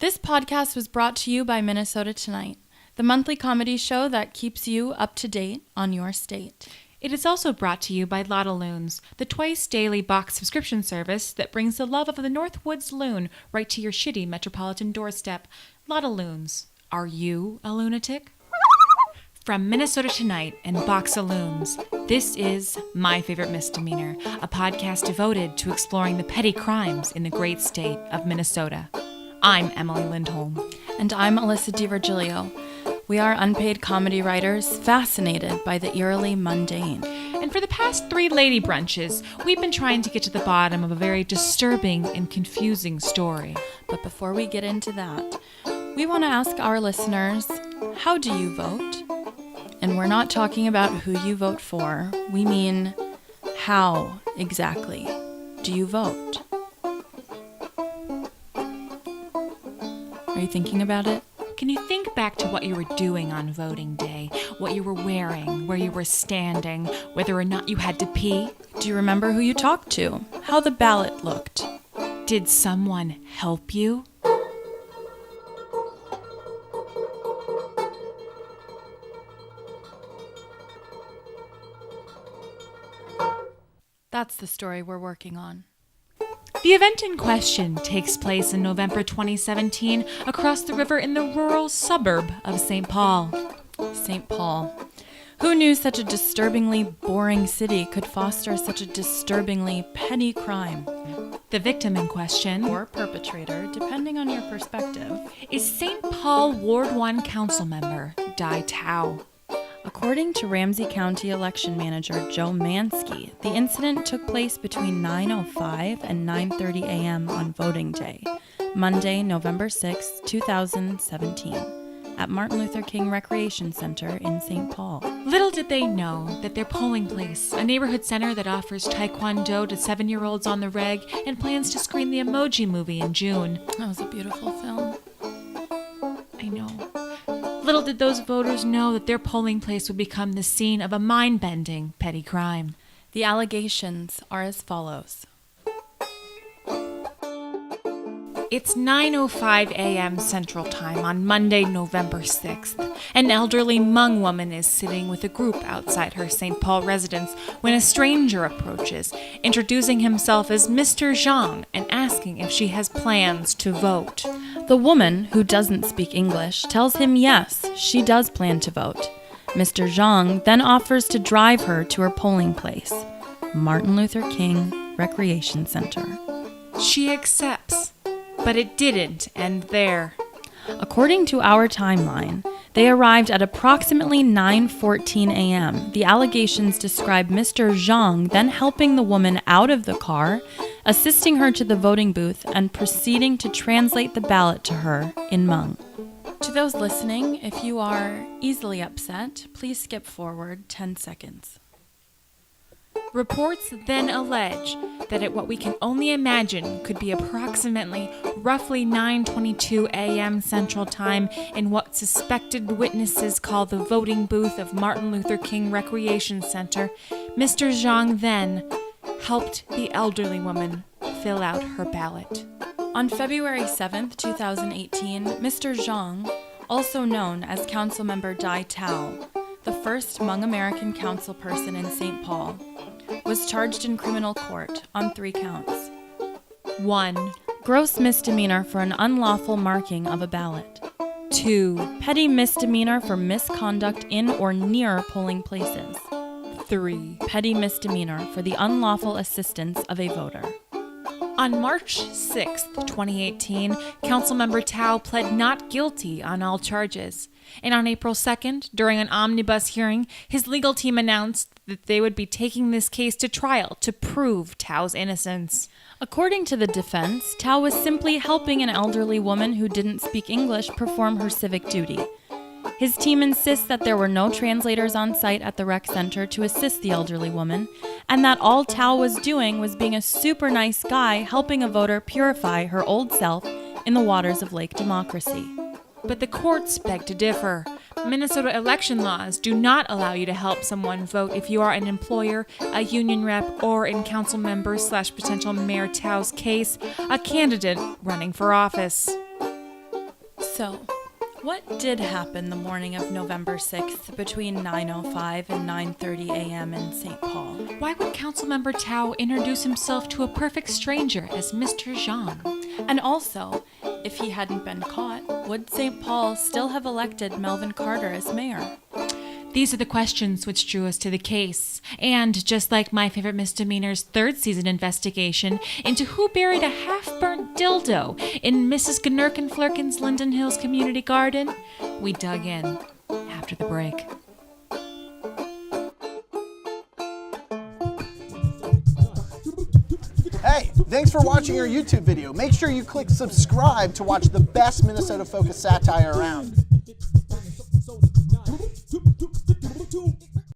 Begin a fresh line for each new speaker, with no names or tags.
This podcast was brought to you by Minnesota Tonight, the monthly comedy show that keeps you up to date on your state.
It is also brought to you by Lottaloons, the twice-daily box subscription service that brings the love of the Northwoods loon right to your shitty metropolitan doorstep. Lottaloons. Are you a lunatic? From Minnesota Tonight and Box-a-Loons, this is My Favorite Misdemeanor, a podcast devoted to exploring the petty crimes in the great state of Minnesota. I'm Emily Lindholm.
And I'm Alyssa DiVirgilio. We are unpaid comedy writers fascinated by the eerily mundane.
And for the past 3 lady brunches, we've been trying to get to the bottom of a very disturbing and confusing story.
But before we get into that, we want to ask our listeners, how do you vote? And we're not talking about who you vote for. We mean, how exactly do you vote? Are you thinking about it?
Can you think back to what you were doing on voting day? What you were wearing, where you were standing, whether or not you had to pee?
Do you remember who you talked to? How the ballot looked?
Did someone help you?
That's the story we're working on.
The event in question takes place in November 2017 across the river in the rural suburb of St. Paul.
St. Paul. Who knew such a disturbingly boring city could foster such a disturbingly petty crime?
The victim in question,
or perpetrator, depending on your perspective,
is St. Paul Ward 1 council member Dai Tao.
According to Ramsey County election manager Joe Mansky, the incident took place between 9:05 and 9:30 a.m. on voting day, Monday, November 6, 2017, at Martin Luther King Recreation Center in St. Paul.
Little did they know that their polling place, a neighborhood center that offers taekwondo to 7-year-olds on the reg and plans to screen the Emoji Movie in June.
That was a beautiful film.
I know. Little did those voters know that their polling place would become the scene of a mind-bending petty crime.
The allegations are as follows.
It's 9:05 a.m. Central Time on Monday, November 6th. An elderly Hmong woman is sitting with a group outside her St. Paul residence when a stranger approaches, introducing himself as Mr. Zhang and asking if she has plans to vote.
The woman, who doesn't speak English, tells him yes, she does plan to vote. Mr. Zhang then offers to drive her to her polling place, Martin Luther King Recreation Center.
She accepts, but it didn't end there.
According to our timeline, they arrived at approximately 9:14 a.m. The allegations describe Mr. Zhang then helping the woman out of the car, assisting her to the voting booth, and proceeding to translate the ballot to her in Hmong. To those listening, if you are easily upset, please skip forward 10 seconds.
Reports then allege that at what we can only imagine could be approximately roughly 9:22 a.m. Central Time in what suspected witnesses call the voting booth of Martin Luther King Recreation Center, Mr. Zhang then helped the elderly woman fill out her ballot.
On February 7, 2018, Mr. Zhang, also known as Councilmember Dai Tao, the first Hmong American councilperson in St. Paul, was charged in criminal court on 3 counts.
1.
Gross misdemeanor for an unlawful marking of a ballot.
2.
Petty misdemeanor for misconduct in or near polling places.
3.
Petty misdemeanor for the unlawful assistance of a voter.
On March 6, 2018, Councilmember Tao pled not guilty on all charges. And on April 2nd, during an omnibus hearing, his legal team announced that they would be taking this case to trial to prove Tao's innocence.
According to the defense, Tao was simply helping an elderly woman who didn't speak English perform her civic duty. His team insists that there were no translators on site at the rec center to assist the elderly woman, and that all Tao was doing was being a super nice guy helping a voter purify her old self in the waters of Lake Democracy.
But the courts beg to differ. Minnesota election laws do not allow you to help someone vote if you are an employer, a union rep, or in council member / potential Mayor Tao's case, a candidate running for office.
So, what did happen the morning of November 6th between 9:05 and 9:30 a.m. in St. Paul?
Why would Councilmember Tao introduce himself to a perfect stranger as Mr. Jean?
And also, if he hadn't been caught, would St. Paul still have elected Melvin Carter as mayor?
These are the questions which drew us to the case. And just like My Favorite Misdemeanor's third season investigation into who buried a half-burnt dildo in Mrs. Gnurkin-Flurkin's Linden Hills community garden, we dug in after the break.
Hey, thanks for watching our YouTube video. Make sure you click subscribe to watch the best Minnesota-focused satire around.